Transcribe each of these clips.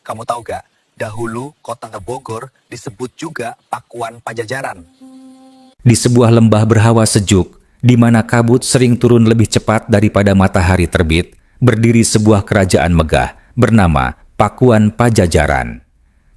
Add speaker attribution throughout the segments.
Speaker 1: Kamu tahu gak, dahulu kota Bogor disebut juga Pakuan Pajajaran.
Speaker 2: Di sebuah lembah berhawa sejuk, di mana kabut sering turun lebih cepat daripada matahari terbit, berdiri sebuah kerajaan megah bernama Pakuan Pajajaran.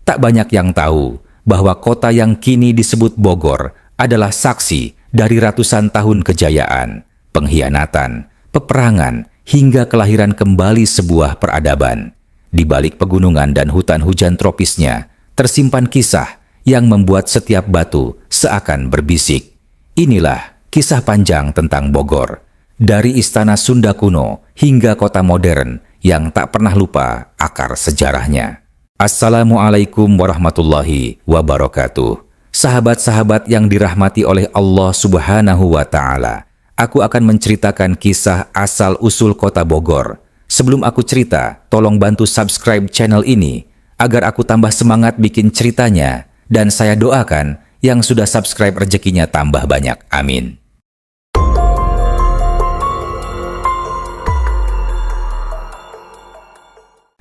Speaker 2: Tak banyak yang tahu bahwa kota yang kini disebut Bogor adalah saksi dari ratusan tahun kejayaan, pengkhianatan, peperangan, hingga kelahiran kembali sebuah peradaban. Di balik pegunungan dan hutan hujan tropisnya, tersimpan kisah yang membuat setiap batu seakan berbisik. Inilah kisah panjang tentang Bogor, dari istana Sunda kuno hingga kota modern yang tak pernah lupa akar sejarahnya. Assalamualaikum warahmatullahi wabarakatuh. Sahabat-sahabat yang dirahmati oleh Allah Subhanahu wa Ta'ala, aku akan menceritakan kisah asal-usul kota Bogor. Sebelum aku cerita, tolong bantu subscribe channel ini agar aku tambah semangat bikin ceritanya, dan saya doakan yang sudah subscribe rezekinya tambah banyak. Amin.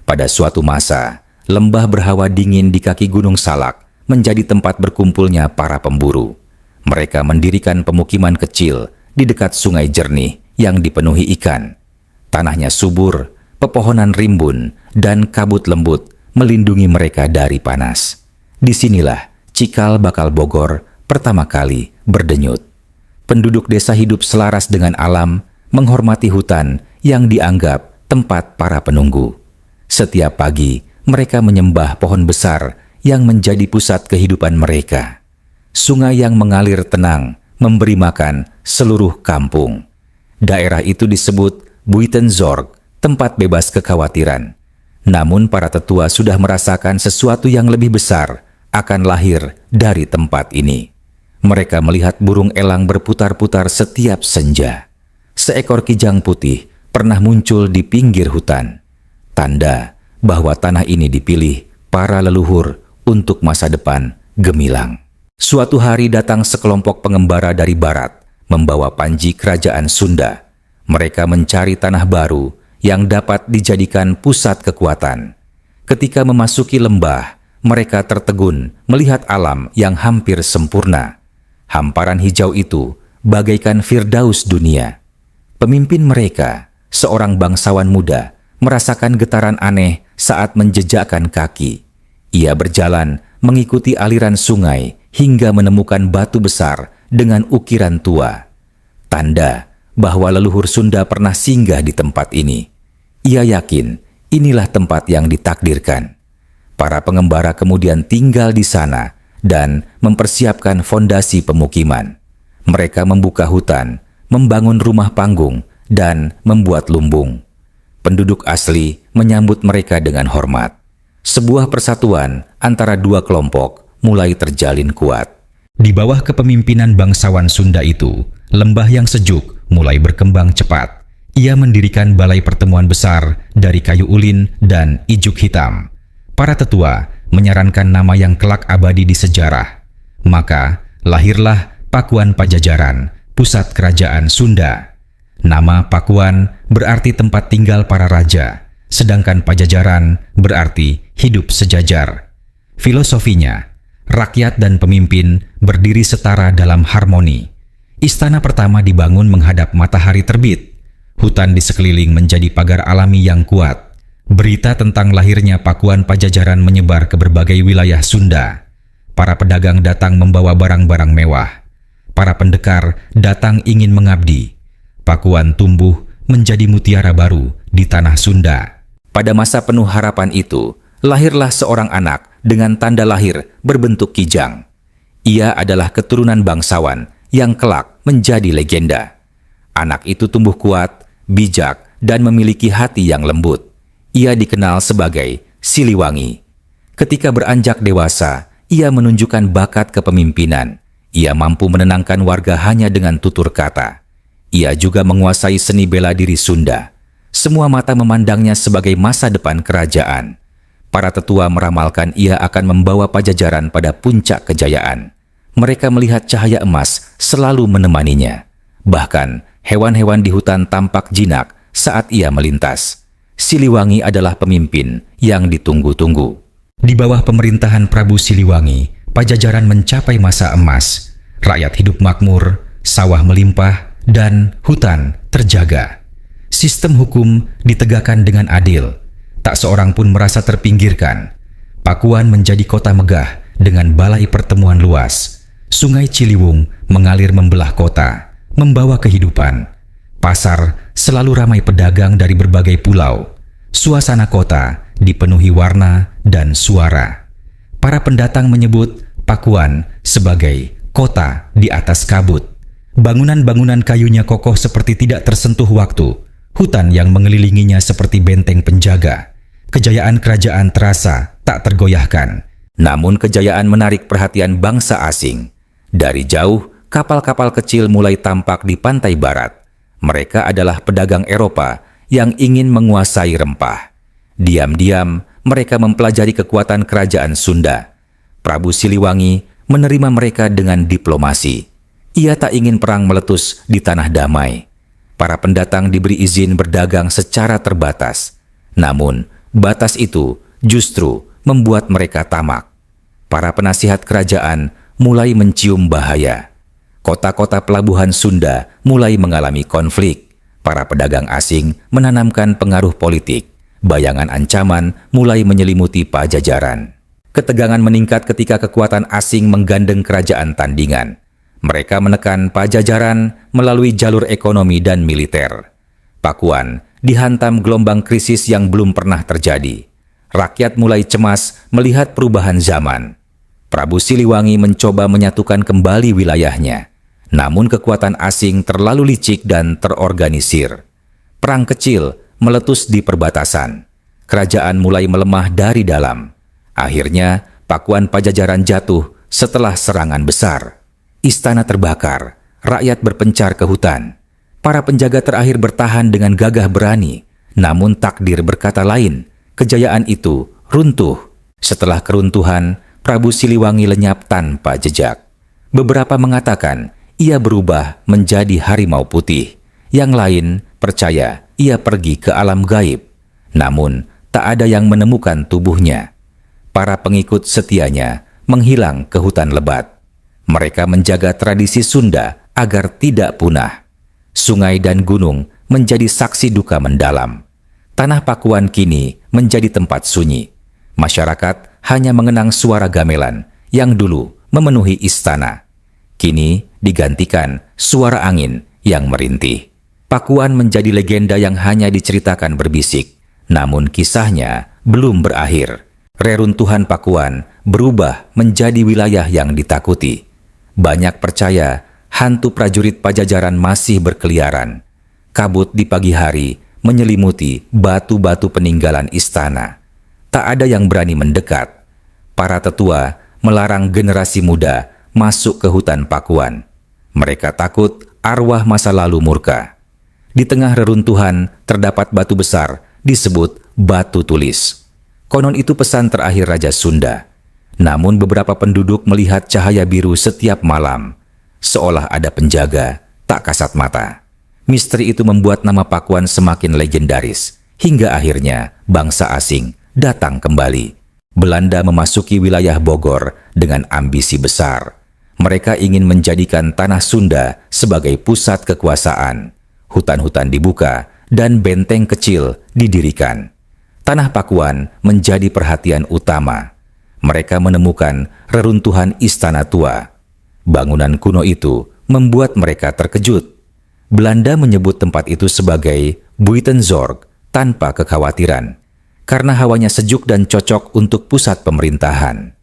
Speaker 2: Pada suatu masa, lembah berhawa dingin di kaki Gunung Salak menjadi tempat berkumpulnya para pemburu. Mereka mendirikan pemukiman kecil di dekat sungai jernih yang dipenuhi ikan. Tanahnya subur, pepohonan rimbun, dan kabut lembut melindungi mereka dari panas. Disinilah cikal bakal Bogor pertama kali berdenyut. Penduduk desa hidup selaras dengan alam, menghormati hutan yang dianggap tempat para penunggu. Setiap pagi, mereka menyembah pohon besar yang menjadi pusat kehidupan mereka. Sungai yang mengalir tenang memberi makan seluruh kampung. Daerah itu disebut Buitenzorg, tempat bebas kekhawatiran. Namun para tetua sudah merasakan sesuatu yang lebih besar akan lahir dari tempat ini. Mereka melihat burung elang berputar-putar setiap senja. Seekor kijang putih pernah muncul di pinggir hutan. Tanda bahwa tanah ini dipilih para leluhur untuk masa depan gemilang. Suatu hari datang sekelompok pengembara dari barat, membawa panji kerajaan Sunda. Mereka mencari tanah baru yang dapat dijadikan pusat kekuatan. Ketika memasuki lembah, mereka tertegun melihat alam yang hampir sempurna. Hamparan hijau itu bagaikan firdaus dunia. Pemimpin mereka, seorang bangsawan muda, merasakan getaran aneh saat menjejakkan kaki. Ia berjalan mengikuti aliran sungai hingga menemukan batu besar dengan ukiran tua. Tanda bahwa leluhur Sunda pernah singgah di tempat ini. Ia yakin inilah tempat yang ditakdirkan. Para pengembara kemudian tinggal di sana dan mempersiapkan fondasi pemukiman. Mereka membuka hutan, membangun rumah panggung, dan membuat lumbung. Penduduk asli menyambut mereka dengan hormat. Sebuah persatuan antara dua kelompok mulai terjalin kuat. Di bawah kepemimpinan bangsawan Sunda itu, lembah yang sejuk mulai berkembang cepat. Ia mendirikan balai pertemuan besar dari kayu ulin dan ijuk hitam. Para tetua menyarankan nama yang kelak abadi di sejarah. Maka lahirlah Pakuan Pajajaran, pusat kerajaan Sunda. Nama Pakuan berarti tempat tinggal para raja, sedangkan Pajajaran berarti hidup sejajar. Filosofinya, rakyat dan pemimpin berdiri setara dalam harmoni. Istana pertama dibangun menghadap matahari terbit. Hutan di sekeliling menjadi pagar alami yang kuat. Berita tentang lahirnya Pakuan Pajajaran menyebar ke berbagai wilayah Sunda. Para pedagang datang membawa barang-barang mewah. Para pendekar datang ingin mengabdi. Pakuan tumbuh menjadi mutiara baru di tanah Sunda. Pada masa penuh harapan itu, lahirlah seorang anak dengan tanda lahir berbentuk kijang. Ia adalah keturunan bangsawan yang kelak menjadi legenda. Anak itu tumbuh kuat, bijak, dan memiliki hati yang lembut. Ia dikenal sebagai Siliwangi. Ketika beranjak dewasa, ia menunjukkan bakat kepemimpinan. Ia mampu menenangkan warga hanya dengan tutur kata. Ia juga menguasai seni bela diri Sunda. Semua mata memandangnya sebagai masa depan kerajaan. Para tetua meramalkan ia akan membawa Pajajaran pada puncak kejayaan. Mereka melihat cahaya emas selalu menemaninya. Bahkan, hewan-hewan di hutan tampak jinak saat ia melintas. Siliwangi adalah pemimpin yang ditunggu-tunggu. Di bawah pemerintahan Prabu Siliwangi, Pajajaran mencapai masa emas. Rakyat hidup makmur, sawah melimpah, dan hutan terjaga. Sistem hukum ditegakkan dengan adil. Tak seorang pun merasa terpinggirkan. Pakuan menjadi kota megah dengan balai pertemuan luas. Sungai Ciliwung mengalir membelah kota, membawa kehidupan. Pasar selalu ramai pedagang dari berbagai pulau. Suasana kota dipenuhi warna dan suara. Para pendatang menyebut Pakuan sebagai kota di atas kabut. Bangunan-bangunan kayunya kokoh seperti tidak tersentuh waktu. Hutan yang mengelilinginya seperti benteng penjaga. Kejayaan kerajaan terasa tak tergoyahkan. Namun kejayaan menarik perhatian bangsa asing. Dari jauh, kapal-kapal kecil mulai tampak di pantai barat. Mereka adalah pedagang Eropa yang ingin menguasai rempah. Diam-diam, mereka mempelajari kekuatan kerajaan Sunda. Prabu Siliwangi menerima mereka dengan diplomasi. Ia tak ingin perang meletus di tanah damai. Para pendatang diberi izin berdagang secara terbatas. Namun, batas itu justru membuat mereka tamak. Para penasihat kerajaan mulai mencium bahaya. Kota-kota pelabuhan Sunda mulai mengalami konflik. Para pedagang asing menanamkan pengaruh politik. Bayangan ancaman mulai menyelimuti Pajajaran. Ketegangan meningkat ketika kekuatan asing menggandeng kerajaan tandingan. Mereka menekan Pajajaran melalui jalur ekonomi dan militer. Pakuan dihantam gelombang krisis yang belum pernah terjadi. Rakyat mulai cemas melihat perubahan zaman. Prabu Siliwangi mencoba menyatukan kembali wilayahnya. Namun kekuatan asing terlalu licik dan terorganisir. Perang kecil meletus di perbatasan. Kerajaan mulai melemah dari dalam. Akhirnya, Pakuan Pajajaran jatuh setelah serangan besar. Istana terbakar, rakyat berpencar ke hutan. Para penjaga terakhir bertahan dengan gagah berani. Namun takdir berkata lain, kejayaan itu runtuh. Setelah keruntuhan, Prabu Siliwangi lenyap tanpa jejak. Beberapa mengatakan ia berubah menjadi harimau putih. Yang lain percaya ia pergi ke alam gaib. Namun, tak ada yang menemukan tubuhnya. Para pengikut setianya menghilang ke hutan lebat. Mereka menjaga tradisi Sunda agar tidak punah. Sungai dan gunung menjadi saksi duka mendalam. Tanah Pakuan kini menjadi tempat sunyi. Masyarakat hanya mengenang suara gamelan yang dulu memenuhi istana. Kini digantikan suara angin yang merintih. Pakuan menjadi legenda yang hanya diceritakan berbisik. Namun kisahnya belum berakhir. Reruntuhan Pakuan berubah menjadi wilayah yang ditakuti. Banyak percaya hantu prajurit Pajajaran masih berkeliaran. Kabut di pagi hari menyelimuti batu-batu peninggalan istana. Tak ada yang berani mendekat. Para tetua melarang generasi muda masuk ke hutan Pakuan. Mereka takut arwah masa lalu murka. Di tengah reruntuhan terdapat batu besar disebut Batu Tulis. Konon itu pesan terakhir Raja Sunda. Namun beberapa penduduk melihat cahaya biru setiap malam. Seolah ada penjaga, tak kasat mata. Misteri itu membuat nama Pakuan semakin legendaris. Hingga akhirnya bangsa asing datang kembali. Belanda memasuki wilayah Bogor dengan ambisi besar. Mereka ingin menjadikan tanah Sunda sebagai pusat kekuasaan. Hutan-hutan dibuka dan benteng kecil didirikan. Tanah Pakuan menjadi perhatian utama. Mereka menemukan reruntuhan istana tua. Bangunan kuno itu membuat mereka terkejut. Belanda menyebut tempat itu sebagai Buitenzorg tanpa kekhawatiran, karena hawanya sejuk dan cocok untuk pusat pemerintahan.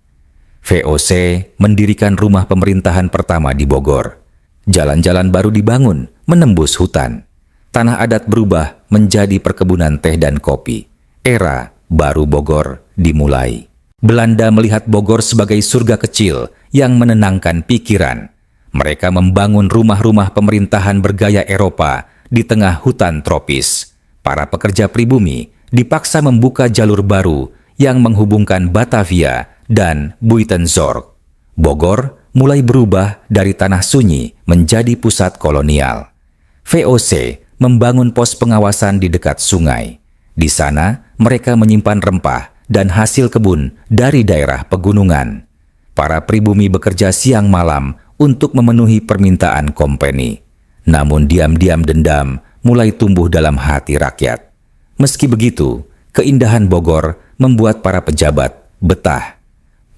Speaker 2: VOC mendirikan rumah pemerintahan pertama di Bogor. Jalan-jalan baru dibangun menembus hutan. Tanah adat berubah menjadi perkebunan teh dan kopi. Era baru Bogor dimulai. Belanda melihat Bogor sebagai surga kecil yang menenangkan pikiran. Mereka membangun rumah-rumah pemerintahan bergaya Eropa di tengah hutan tropis. Para pekerja pribumi dipaksa membuka jalur baru yang menghubungkan Batavia dan Buitenzorg. Bogor mulai berubah dari tanah sunyi menjadi pusat kolonial. VOC membangun pos pengawasan di dekat sungai. Di sana, mereka menyimpan rempah dan hasil kebun dari daerah pegunungan. Para pribumi bekerja siang malam untuk memenuhi permintaan kompeni. Namun diam-diam dendam mulai tumbuh dalam hati rakyat. Meski begitu, keindahan Bogor membuat para pejabat betah.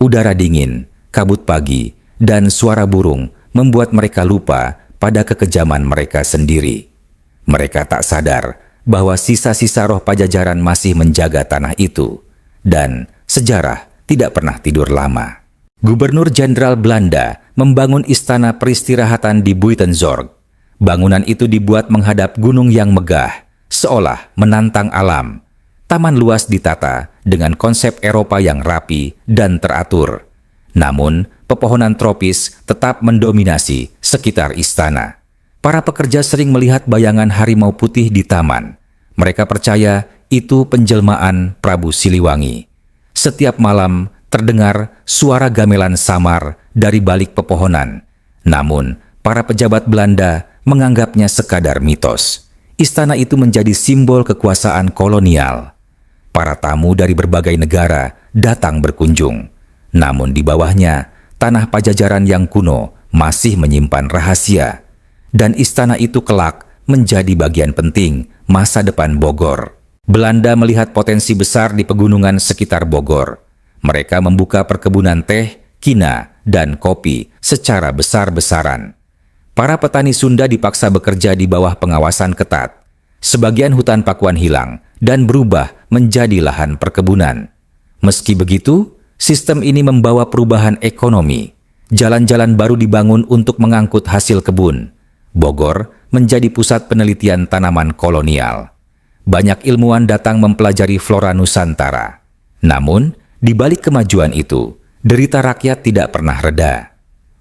Speaker 2: Udara dingin, kabut pagi, dan suara burung membuat mereka lupa pada kekejaman mereka sendiri. Mereka tak sadar bahwa sisa-sisa roh Pajajaran masih menjaga tanah itu, dan sejarah tidak pernah tidur lama. Gubernur Jenderal Belanda membangun istana peristirahatan di Buitenzorg. Bangunan itu dibuat menghadap gunung yang megah, seolah menantang alam. Taman luas ditata dengan konsep Eropa yang rapi dan teratur. Namun, pepohonan tropis tetap mendominasi sekitar istana. Para pekerja sering melihat bayangan harimau putih di taman. Mereka percaya itu penjelmaan Prabu Siliwangi. Setiap malam terdengar suara gamelan samar dari balik pepohonan. Namun, para pejabat Belanda menganggapnya sekadar mitos. Istana itu menjadi simbol kekuasaan kolonial. Para tamu dari berbagai negara datang berkunjung. Namun di bawahnya, tanah Pajajaran yang kuno masih menyimpan rahasia. Dan istana itu kelak menjadi bagian penting masa depan Bogor. Belanda melihat potensi besar di pegunungan sekitar Bogor. Mereka membuka perkebunan teh, kina, dan kopi secara besar-besaran. Para petani Sunda dipaksa bekerja di bawah pengawasan ketat. Sebagian hutan Pakuan hilang dan berubah menjadi lahan perkebunan. Meski begitu, sistem ini membawa perubahan ekonomi. Jalan-jalan baru dibangun untuk mengangkut hasil kebun. Bogor menjadi pusat penelitian tanaman kolonial. Banyak ilmuwan datang mempelajari flora Nusantara. Namun, di balik kemajuan itu, derita rakyat tidak pernah reda.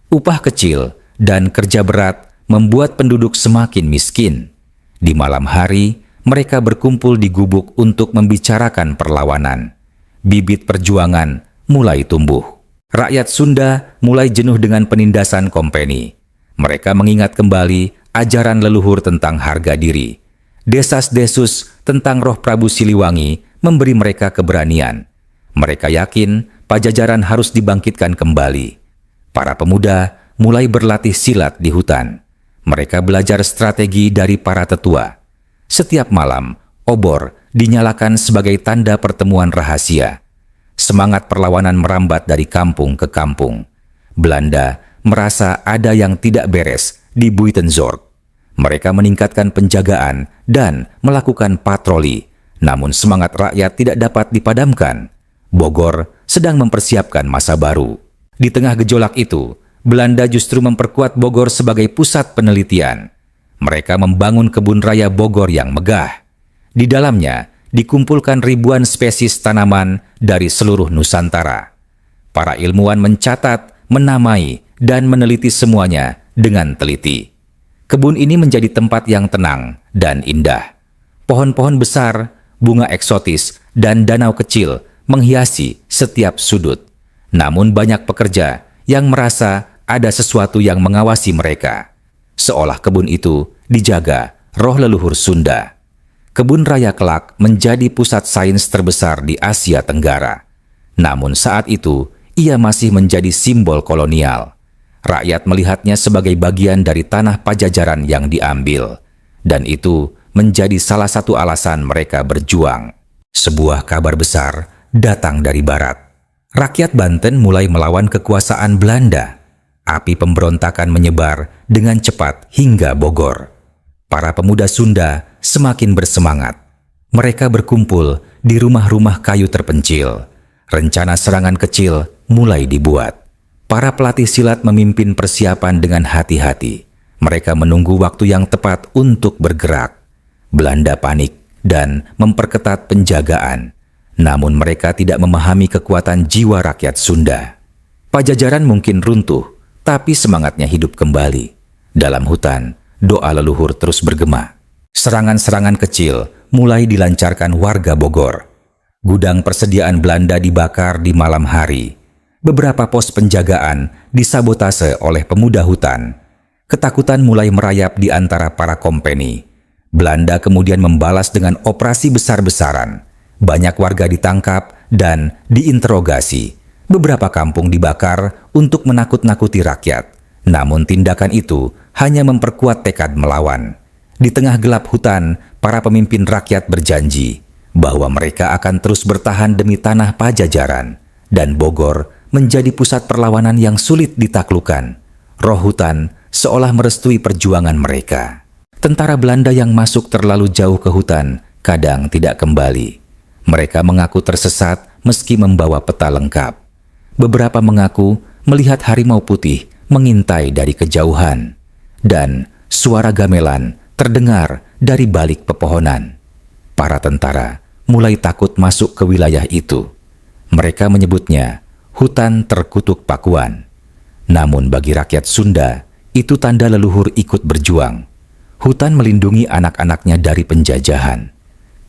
Speaker 2: Upah kecil dan kerja berat membuat penduduk semakin miskin. Di malam hari, mereka berkumpul di gubuk untuk membicarakan perlawanan. Bibit perjuangan mulai tumbuh. Rakyat Sunda mulai jenuh dengan penindasan kompeni. Mereka mengingat kembali ajaran leluhur tentang harga diri. Desas-desus tentang roh Prabu Siliwangi memberi mereka keberanian. Mereka yakin Pajajaran harus dibangkitkan kembali. Para pemuda mulai berlatih silat di hutan. Mereka belajar strategi dari para tetua. Setiap malam, obor dinyalakan sebagai tanda pertemuan rahasia. Semangat perlawanan merambat dari kampung ke kampung. Belanda merasa ada yang tidak beres di Buitenzorg. Mereka meningkatkan penjagaan dan melakukan patroli. Namun semangat rakyat tidak dapat dipadamkan. Bogor sedang mempersiapkan masa baru. Di tengah gejolak itu, Belanda justru memperkuat Bogor sebagai pusat penelitian. Mereka membangun kebun raya Bogor yang megah. Di dalamnya dikumpulkan ribuan spesies tanaman dari seluruh Nusantara. Para ilmuwan mencatat, menamai, dan meneliti semuanya dengan teliti. Kebun ini menjadi tempat yang tenang dan indah. Pohon-pohon besar, bunga eksotis, dan danau kecil menghiasi setiap sudut. Namun banyak pekerja yang merasa ada sesuatu yang mengawasi mereka. Seolah kebun itu dijaga roh leluhur Sunda. Kebun raya kelak menjadi pusat sains terbesar di Asia Tenggara. Namun saat itu, ia masih menjadi simbol kolonial. Rakyat melihatnya sebagai bagian dari tanah Pajajaran yang diambil. Dan itu menjadi salah satu alasan mereka berjuang. Sebuah kabar besar datang dari barat. Rakyat Banten mulai melawan kekuasaan Belanda. Api pemberontakan menyebar dengan cepat hingga Bogor. Para pemuda Sunda semakin bersemangat. Mereka berkumpul di rumah-rumah kayu terpencil. Rencana serangan kecil mulai dibuat. Para pelatih silat memimpin persiapan dengan hati-hati. Mereka menunggu waktu yang tepat untuk bergerak. Belanda panik dan memperketat penjagaan. Namun mereka tidak memahami kekuatan jiwa rakyat Sunda. Pajajaran mungkin runtuh, tapi semangatnya hidup kembali. Dalam hutan, doa leluhur terus bergema. Serangan-serangan kecil mulai dilancarkan warga Bogor. Gudang persediaan Belanda dibakar di malam hari. Beberapa pos penjagaan disabotase oleh pemuda hutan. Ketakutan mulai merayap di antara para kompeni. Belanda kemudian membalas dengan operasi besar-besaran. Banyak warga ditangkap dan diinterogasi. Beberapa kampung dibakar untuk menakut-nakuti rakyat. Namun tindakan itu hanya memperkuat tekad melawan. Di tengah gelap hutan, para pemimpin rakyat berjanji bahwa mereka akan terus bertahan demi tanah Pajajaran. Dan Bogor menjadi pusat perlawanan yang sulit ditaklukkan. Roh hutan seolah merestui perjuangan mereka. Tentara Belanda yang masuk terlalu jauh ke hutan kadang tidak kembali. Mereka mengaku tersesat meski membawa peta lengkap. Beberapa mengaku melihat harimau putih mengintai dari kejauhan. Dan suara gamelan terdengar dari balik pepohonan. Para tentara mulai takut masuk ke wilayah itu. Mereka menyebutnya hutan terkutuk Pakuan. Namun bagi rakyat Sunda, itu tanda leluhur ikut berjuang. Hutan melindungi anak-anaknya dari penjajahan.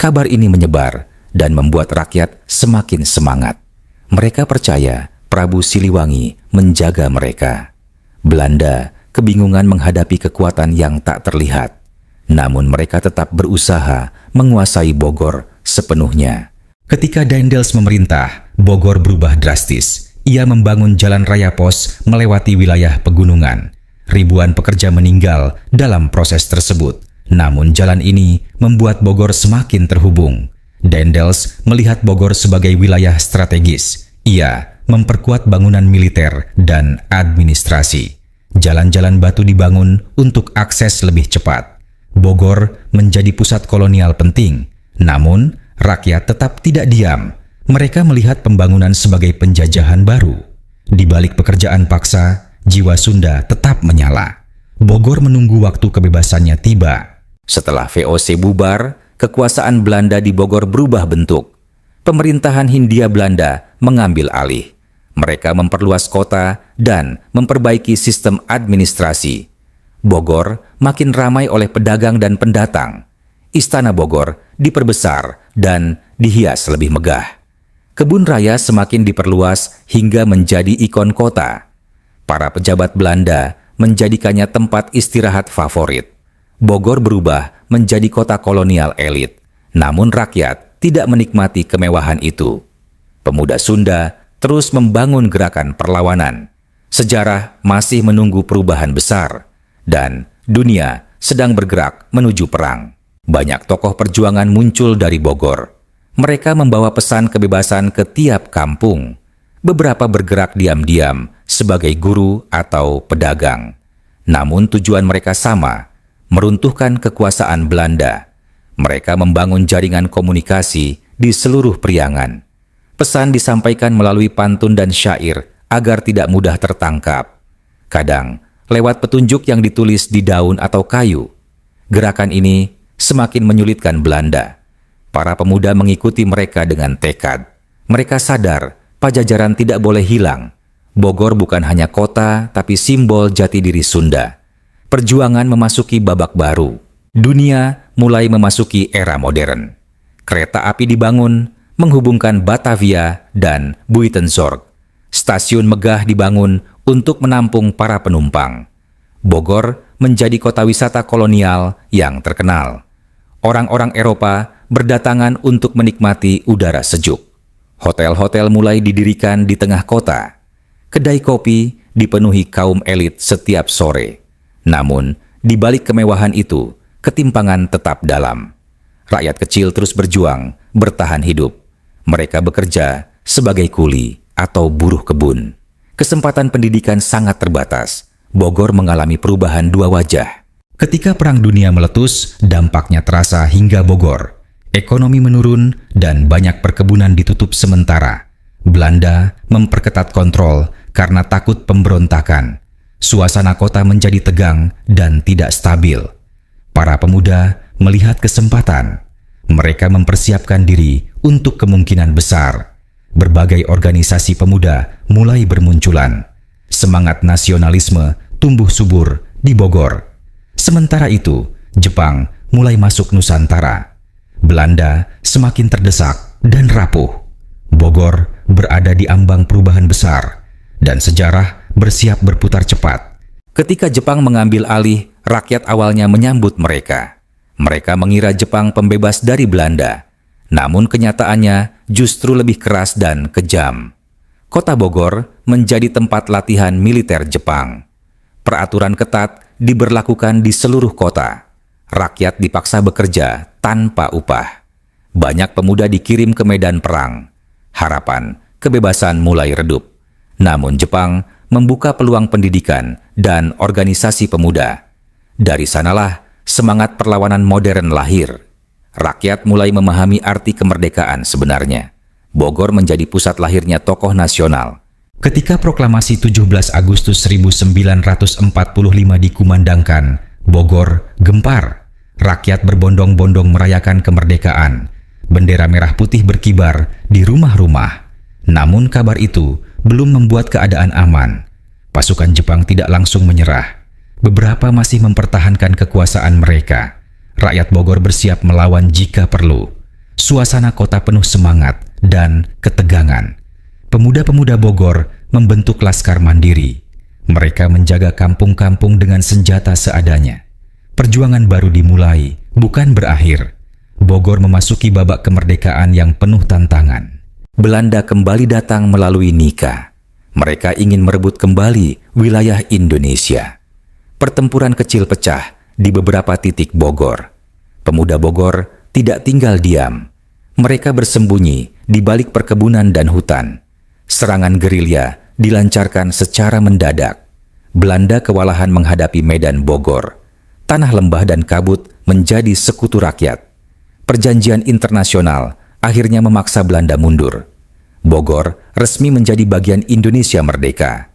Speaker 2: Kabar ini menyebar dan membuat rakyat semakin semangat. Mereka percaya Prabu Siliwangi menjaga mereka. Belanda kebingungan menghadapi kekuatan yang tak terlihat. Namun mereka tetap berusaha menguasai Bogor sepenuhnya. Ketika Daendels memerintah, Bogor berubah drastis. Ia membangun jalan raya pos melewati wilayah pegunungan. Ribuan pekerja meninggal dalam proses tersebut. Namun jalan ini membuat Bogor semakin terhubung. Daendels melihat Bogor sebagai wilayah strategis. Ia memperkuat bangunan militer dan administrasi. Jalan-jalan batu dibangun untuk akses lebih cepat. Bogor menjadi pusat kolonial penting. Namun, rakyat tetap tidak diam. Mereka melihat pembangunan sebagai penjajahan baru. Di balik pekerjaan paksa, jiwa Sunda tetap menyala. Bogor menunggu waktu kebebasannya tiba. Setelah VOC bubar, kekuasaan Belanda di Bogor berubah bentuk. Pemerintahan Hindia Belanda mengambil alih. Mereka memperluas kota dan memperbaiki sistem administrasi. Bogor makin ramai oleh pedagang dan pendatang. Istana Bogor diperbesar dan dihias lebih megah. Kebun raya semakin diperluas hingga menjadi ikon kota. Para pejabat Belanda menjadikannya tempat istirahat favorit. Bogor berubah menjadi kota kolonial elit. Namun rakyat tidak menikmati kemewahan itu. Pemuda Sunda terus membangun gerakan perlawanan. Sejarah masih menunggu perubahan besar. Dan dunia sedang bergerak menuju perang. Banyak tokoh perjuangan muncul dari Bogor. Mereka membawa pesan kebebasan ke tiap kampung. Beberapa bergerak diam-diam sebagai guru atau pedagang. Namun tujuan mereka sama, meruntuhkan kekuasaan Belanda. Mereka membangun jaringan komunikasi di seluruh Priangan. Pesan disampaikan melalui pantun dan syair agar tidak mudah tertangkap. Kadang lewat petunjuk yang ditulis di daun atau kayu. Gerakan ini semakin menyulitkan Belanda. Para pemuda mengikuti mereka dengan tekad. Mereka sadar Pajajaran tidak boleh hilang. Bogor bukan hanya kota, tapi simbol jati diri Sunda. Perjuangan memasuki babak baru. Dunia mulai memasuki era modern. Kereta api dibangun, menghubungkan Batavia dan Buitenzorg. Stasiun megah dibangun untuk menampung para penumpang. Bogor menjadi kota wisata kolonial yang terkenal. Orang-orang Eropa berdatangan untuk menikmati udara sejuk. Hotel-hotel mulai didirikan di tengah kota. Kedai kopi dipenuhi kaum elit setiap sore. Namun, di balik kemewahan itu, ketimpangan tetap dalam. Rakyat kecil terus berjuang, bertahan hidup. Mereka bekerja sebagai kuli atau buruh kebun. Kesempatan pendidikan sangat terbatas. Bogor mengalami perubahan dua wajah. Ketika Perang Dunia meletus, dampaknya terasa hingga Bogor. Ekonomi menurun dan banyak perkebunan ditutup sementara. Belanda memperketat kontrol karena takut pemberontakan. Suasana kota menjadi tegang dan tidak stabil. Para pemuda melihat kesempatan. Mereka mempersiapkan diri untuk kemungkinan besar. Berbagai organisasi pemuda mulai bermunculan. Semangat nasionalisme tumbuh subur di Bogor. Sementara itu, Jepang mulai masuk Nusantara. Belanda semakin terdesak dan rapuh. Bogor berada di ambang perubahan besar, dan sejarah bersiap berputar cepat. Ketika Jepang mengambil alih, rakyat awalnya menyambut mereka. Mereka mengira Jepang pembebas dari Belanda, namun kenyataannya justru lebih keras dan kejam. Kota Bogor menjadi tempat latihan militer Jepang. Peraturan ketat diberlakukan di seluruh kota. Rakyat dipaksa bekerja tanpa upah. Banyak pemuda dikirim ke medan perang. Harapan kebebasan mulai redup. Namun Jepang membuka peluang pendidikan dan organisasi pemuda. Dari sanalah semangat perlawanan modern lahir. Rakyat mulai memahami arti kemerdekaan sebenarnya. Bogor menjadi pusat lahirnya tokoh nasional. Ketika proklamasi 17 Agustus 1945 dikumandangkan, Bogor gempar. Rakyat berbondong-bondong merayakan kemerdekaan. Bendera merah putih berkibar di rumah-rumah. Namun kabar itu belum membuat keadaan aman. Pasukan Jepang tidak langsung menyerah. Beberapa masih mempertahankan kekuasaan mereka. Rakyat Bogor bersiap melawan jika perlu. Suasana kota penuh semangat dan ketegangan. Pemuda-pemuda Bogor membentuk laskar mandiri. Mereka menjaga kampung-kampung dengan senjata seadanya. Perjuangan baru dimulai, bukan berakhir. Bogor memasuki babak kemerdekaan yang penuh tantangan. Belanda kembali datang melalui Nika. Mereka ingin merebut kembali wilayah Indonesia. Pertempuran kecil pecah di beberapa titik Bogor. Pemuda Bogor tidak tinggal diam. Mereka bersembunyi di balik perkebunan dan hutan. Serangan gerilya dilancarkan secara mendadak. Belanda kewalahan menghadapi medan Bogor. Tanah lembah dan kabut menjadi sekutu rakyat. Perjanjian internasional akhirnya memaksa Belanda mundur. Bogor resmi menjadi bagian Indonesia merdeka.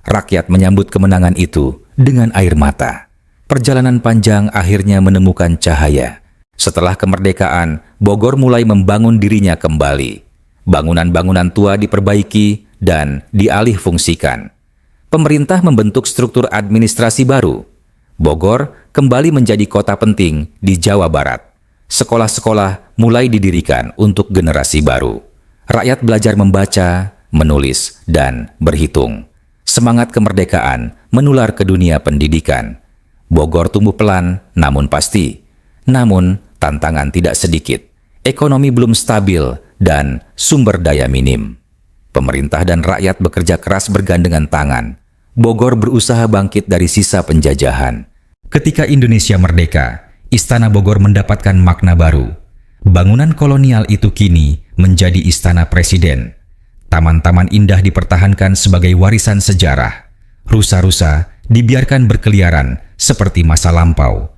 Speaker 2: Rakyat menyambut kemenangan itu dengan air mata. Perjalanan panjang akhirnya menemukan cahaya. Setelah kemerdekaan, Bogor mulai membangun dirinya kembali. Bangunan-bangunan tua diperbaiki dan dialih fungsikan. Pemerintah membentuk struktur administrasi baru. Bogor kembali menjadi kota penting di Jawa Barat. Sekolah-sekolah mulai didirikan untuk generasi baru. Rakyat belajar membaca, menulis, dan berhitung. Semangat kemerdekaan menular ke dunia pendidikan. Bogor tumbuh pelan, namun pasti. Namun, tantangan tidak sedikit. Ekonomi belum stabil dan sumber daya minim. Pemerintah dan rakyat bekerja keras bergandengan tangan. Bogor berusaha bangkit dari sisa penjajahan. Ketika Indonesia merdeka, Istana Bogor mendapatkan makna baru. Bangunan kolonial itu kini menjadi istana presiden. Taman-taman indah dipertahankan sebagai warisan sejarah. Rusa-rusa dibiarkan berkeliaran seperti masa lampau.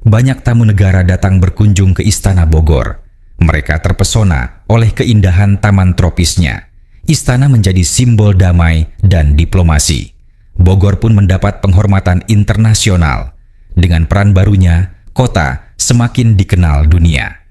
Speaker 2: Banyak tamu negara datang berkunjung ke Istana Bogor. Mereka terpesona oleh keindahan taman tropisnya. Istana menjadi simbol damai dan diplomasi. Bogor pun mendapat penghormatan internasional. Dengan peran barunya, kota semakin dikenal dunia.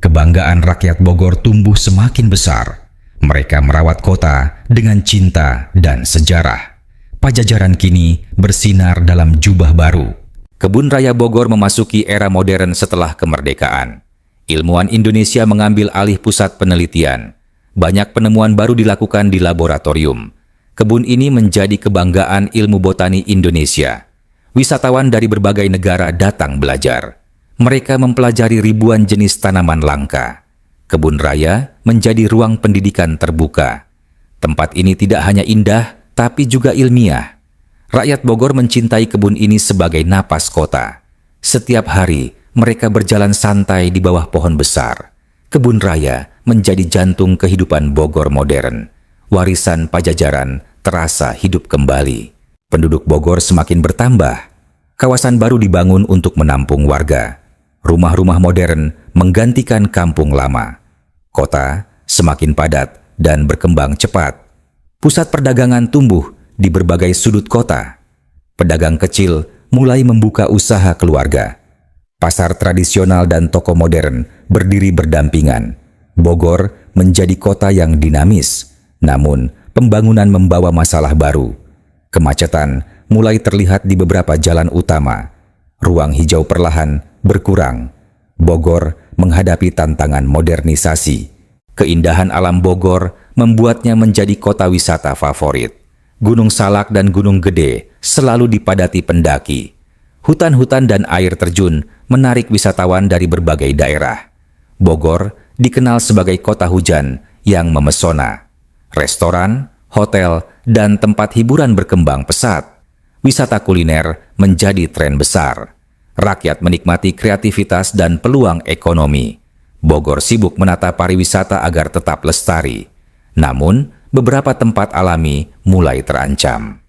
Speaker 2: Kebanggaan rakyat Bogor tumbuh semakin besar. Mereka merawat kota dengan cinta dan sejarah. Pajajaran kini bersinar dalam jubah baru. Kebun Raya Bogor memasuki era modern setelah kemerdekaan. Ilmuwan Indonesia mengambil alih pusat penelitian. Banyak penemuan baru dilakukan di laboratorium. Kebun ini menjadi kebanggaan ilmu botani Indonesia. Wisatawan dari berbagai negara datang belajar. Mereka mempelajari ribuan jenis tanaman langka. Kebun Raya menjadi ruang pendidikan terbuka. Tempat ini tidak hanya indah, tapi juga ilmiah. Rakyat Bogor mencintai kebun ini sebagai napas kota. Setiap hari, mereka berjalan santai di bawah pohon besar. Kebun Raya menjadi jantung kehidupan Bogor modern. Warisan Pajajaran terasa hidup kembali. Penduduk Bogor semakin bertambah. Kawasan baru dibangun untuk menampung warga. Rumah-rumah modern menggantikan kampung lama. Kota semakin padat dan berkembang cepat. Pusat perdagangan tumbuh di berbagai sudut kota. Pedagang kecil mulai membuka usaha keluarga. Pasar tradisional dan toko modern berdiri berdampingan. Bogor menjadi kota yang dinamis. Namun, pembangunan membawa masalah baru. Kemacetan mulai terlihat di beberapa jalan utama. Ruang hijau perlahan berkurang. Bogor menghadapi tantangan modernisasi. Keindahan alam Bogor membuatnya menjadi kota wisata favorit. Gunung Salak dan Gunung Gede selalu dipadati pendaki. Hutan-hutan dan air terjun menarik wisatawan dari berbagai daerah. Bogor dikenal sebagai kota hujan yang memesona. Restoran, hotel, dan tempat hiburan berkembang pesat. Wisata kuliner menjadi tren besar. Rakyat menikmati kreativitas dan peluang ekonomi. Bogor sibuk menata pariwisata agar tetap lestari. Namun, beberapa tempat alami mulai terancam.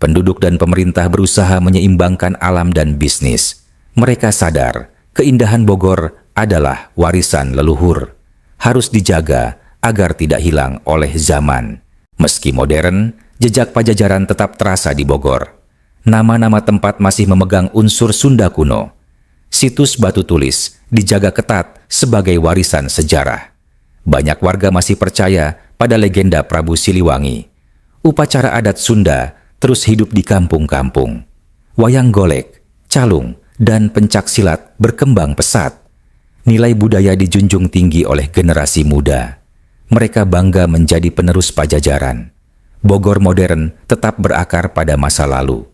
Speaker 2: Penduduk dan pemerintah berusaha menyeimbangkan alam dan bisnis. Mereka sadar, keindahan Bogor adalah warisan leluhur. Harus dijaga agar tidak hilang oleh zaman. Meski modern, jejak Pajajaran tetap terasa di Bogor. Nama-nama tempat masih memegang unsur Sunda kuno. Situs batu tulis dijaga ketat sebagai warisan sejarah. Banyak warga masih percaya pada legenda Prabu Siliwangi. Upacara adat Sunda terus hidup di kampung-kampung. Wayang golek, calung, dan pencak silat berkembang pesat. Nilai budaya dijunjung tinggi oleh generasi muda. Mereka bangga menjadi penerus Pajajaran. Bogor modern tetap berakar pada masa lalu.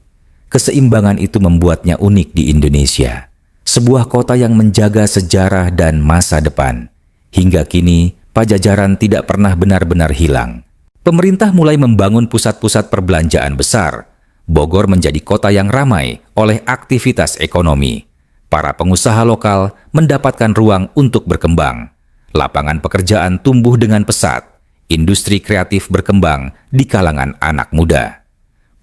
Speaker 2: Keseimbangan itu membuatnya unik di Indonesia. Sebuah kota yang menjaga sejarah dan masa depan. Hingga kini, Pajajaran tidak pernah benar-benar hilang. Pemerintah mulai membangun pusat-pusat perbelanjaan besar. Bogor menjadi kota yang ramai oleh aktivitas ekonomi. Para pengusaha lokal mendapatkan ruang untuk berkembang. Lapangan pekerjaan tumbuh dengan pesat. Industri kreatif berkembang di kalangan anak muda.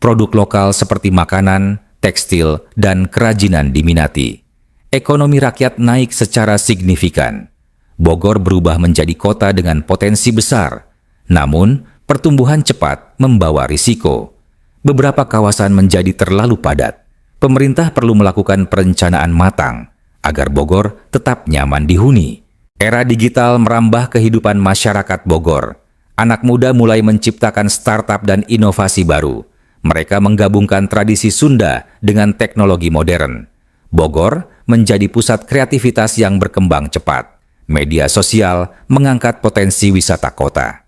Speaker 2: Produk lokal seperti makanan, tekstil, dan kerajinan diminati. Ekonomi rakyat naik secara signifikan. Bogor berubah menjadi kota dengan potensi besar. Namun, pertumbuhan cepat membawa risiko. Beberapa kawasan menjadi terlalu padat. Pemerintah perlu melakukan perencanaan matang agar Bogor tetap nyaman dihuni. Era digital merambah kehidupan masyarakat Bogor. Anak muda mulai menciptakan startup dan inovasi baru. Mereka menggabungkan tradisi Sunda dengan teknologi modern. Bogor menjadi pusat kreativitas yang berkembang cepat. Media sosial mengangkat potensi wisata kota.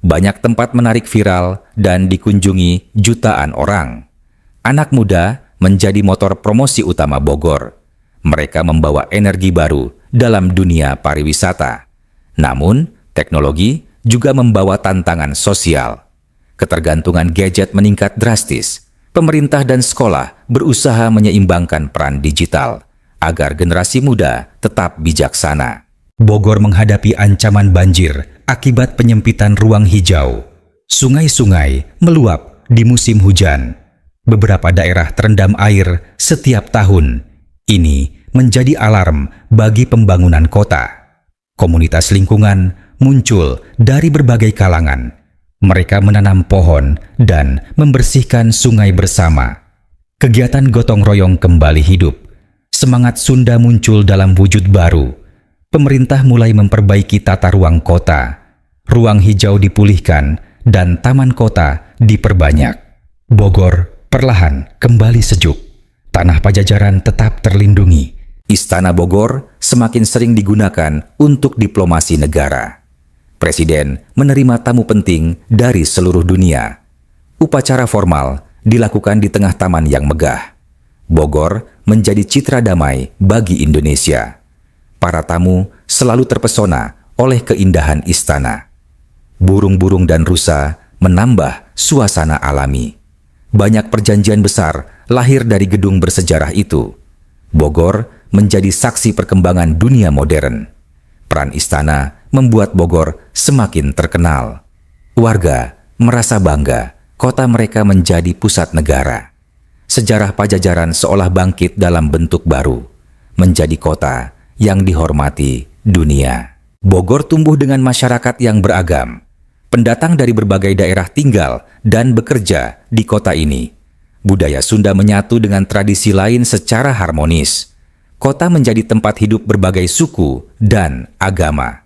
Speaker 2: Banyak tempat menarik viral dan dikunjungi jutaan orang. Anak muda menjadi motor promosi utama Bogor. Mereka membawa energi baru dalam dunia pariwisata. Namun, teknologi juga membawa tantangan sosial. Ketergantungan gadget meningkat drastis. Pemerintah dan sekolah berusaha menyeimbangkan peran digital agar generasi muda tetap bijaksana. Bogor menghadapi ancaman banjir akibat penyempitan ruang hijau. Sungai-sungai meluap di musim hujan. Beberapa daerah terendam air setiap tahun. Ini menjadi alarm bagi pembangunan kota. Komunitas lingkungan muncul dari berbagai kalangan. Mereka menanam pohon dan membersihkan sungai bersama. Kegiatan gotong royong kembali hidup. Semangat Sunda muncul dalam wujud baru. Pemerintah mulai memperbaiki tata ruang kota. Ruang hijau dipulihkan dan taman kota diperbanyak. Bogor perlahan kembali sejuk. Tanah Pajajaran tetap terlindungi. Istana Bogor semakin sering digunakan untuk diplomasi negara. Presiden menerima tamu penting dari seluruh dunia. Upacara formal dilakukan di tengah taman yang megah. Bogor menjadi citra damai bagi Indonesia. Para tamu selalu terpesona oleh keindahan istana. Burung-burung dan rusa menambah suasana alami. Banyak perjanjian besar lahir dari gedung bersejarah itu. Bogor menjadi saksi perkembangan dunia modern. Peran istana membuat Bogor semakin terkenal. Warga merasa bangga kota mereka menjadi pusat negara. Sejarah Pajajaran seolah bangkit dalam bentuk baru, menjadi kota yang dihormati dunia. Bogor tumbuh dengan masyarakat yang beragam. Pendatang dari berbagai daerah tinggal dan bekerja di kota ini. Budaya Sunda menyatu dengan tradisi lain secara harmonis. Kota menjadi tempat hidup berbagai suku dan agama.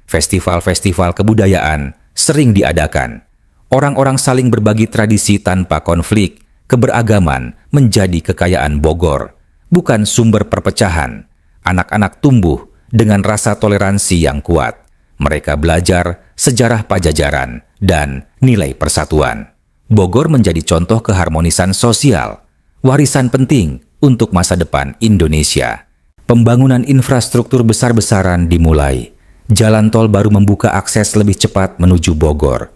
Speaker 2: Festival-festival kebudayaan sering diadakan. Orang-orang saling berbagi tradisi tanpa konflik. Keberagaman menjadi kekayaan Bogor, bukan sumber perpecahan. Anak-anak tumbuh dengan rasa toleransi yang kuat. Mereka belajar sejarah Pajajaran dan nilai persatuan. Bogor menjadi contoh keharmonisan sosial, warisan penting untuk masa depan Indonesia. Pembangunan infrastruktur besar-besaran dimulai. Jalan tol baru membuka akses lebih cepat menuju Bogor.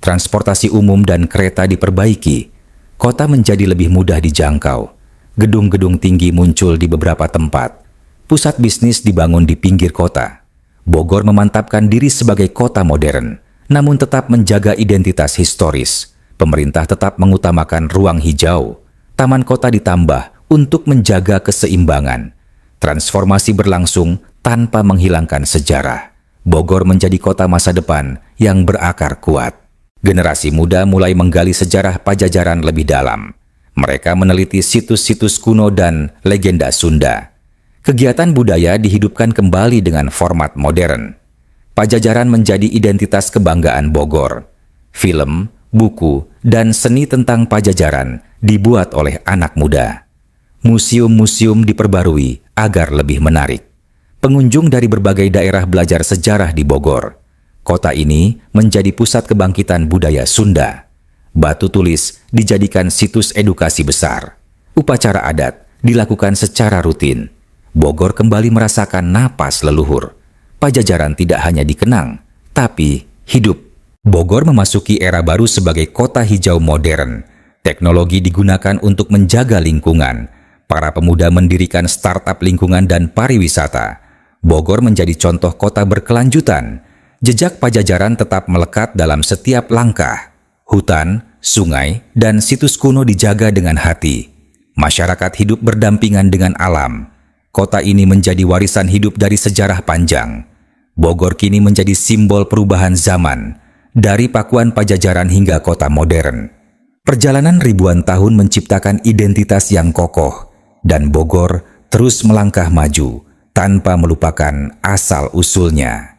Speaker 2: Transportasi umum dan kereta diperbaiki. Kota menjadi lebih mudah dijangkau. Gedung-gedung tinggi muncul di beberapa tempat. Pusat bisnis dibangun di pinggir kota. Bogor memantapkan diri sebagai kota modern, namun tetap menjaga identitas historis. Pemerintah tetap mengutamakan ruang hijau. Taman kota ditambah untuk menjaga keseimbangan. Transformasi berlangsung tanpa menghilangkan sejarah. Bogor menjadi kota masa depan yang berakar kuat. Generasi muda mulai menggali sejarah Pajajaran lebih dalam. Mereka meneliti situs-situs kuno dan legenda Sunda. Kegiatan budaya dihidupkan kembali dengan format modern. Pajajaran menjadi identitas kebanggaan Bogor. Film, buku, dan seni tentang Pajajaran dibuat oleh anak muda. Museum-museum diperbarui agar lebih menarik. Pengunjung dari berbagai daerah belajar sejarah di Bogor. Kota ini menjadi pusat kebangkitan budaya Sunda. Batu tulis dijadikan situs edukasi besar. Upacara adat dilakukan secara rutin. Bogor kembali merasakan napas leluhur. Pajajaran tidak hanya dikenang, tapi hidup. Bogor memasuki era baru sebagai kota hijau modern. Teknologi digunakan untuk menjaga lingkungan. Para pemuda mendirikan startup lingkungan dan pariwisata. Bogor menjadi contoh kota berkelanjutan. Jejak Pajajaran tetap melekat dalam setiap langkah. Hutan, sungai, dan situs kuno dijaga dengan hati. Masyarakat hidup berdampingan dengan alam. Kota ini menjadi warisan hidup dari sejarah panjang. Bogor kini menjadi simbol perubahan zaman, dari pakuan Pajajaran hingga kota modern. Perjalanan ribuan tahun menciptakan identitas yang kokoh, dan Bogor terus melangkah maju tanpa melupakan asal-usulnya.